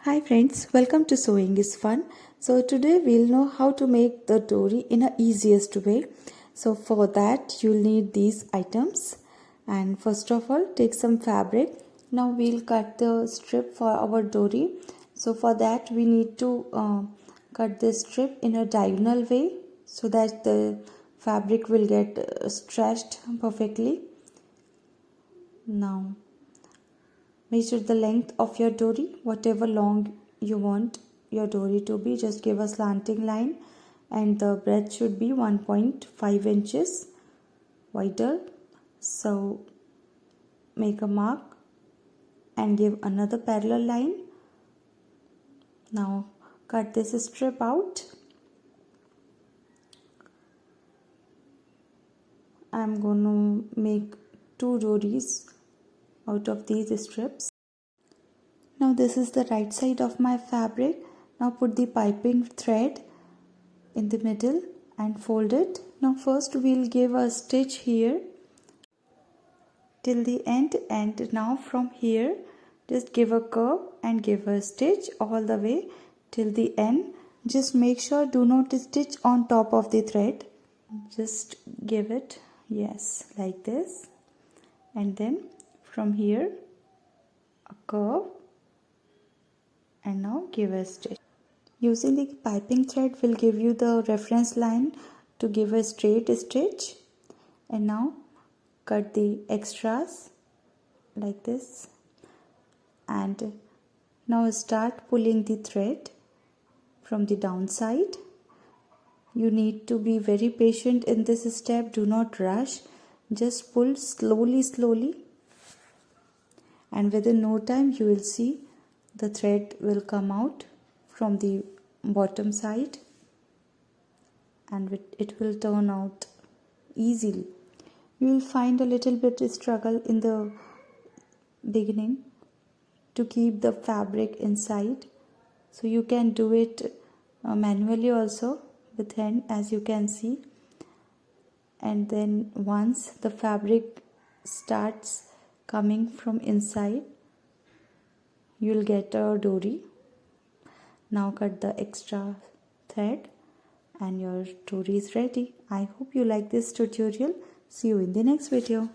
Hi friends, welcome to Sewing is Fun. So today we'll know how to make the dori in a easiest way. So for that you'll need these items, and first of all take some fabric. Now we'll cut the strip for our dori. So for that we need to cut this strip in a diagonal way so that the fabric will get stretched perfectly. Now measure the length of your dori, whatever long you want your dori to be. Just give a slanting line, and the breadth should be 1.5 inches wider. So make a mark and give another parallel line. Now cut this strip out. I'm going to make 2 doris out of these strips. Now this is the right side of my fabric. Now put the piping thread in the middle and fold it. Now first we'll give a stitch here till the end, and now from here just give a curve and give a stitch all the way till the end. Just make sure do not stitch on top of the thread. Just give it, yes, like this, and then from here a curve, and now give a stitch. Using the piping thread will give you the reference line to give a straight stitch. And now cut the extras like this, and now start pulling the thread from the downside. You need to be very patient in this step. Do not rush, just pull slowly, and within no time you will see the thread will come out from the bottom side, and it will turn out easily. You will find a little bit struggle in the beginning to keep the fabric inside, so you can do it manually also with hand, as you can see. And then once the fabric starts coming from inside, you will get a dori. Now cut the extra thread and your dori is ready. I hope you like this tutorial. See you in the next video.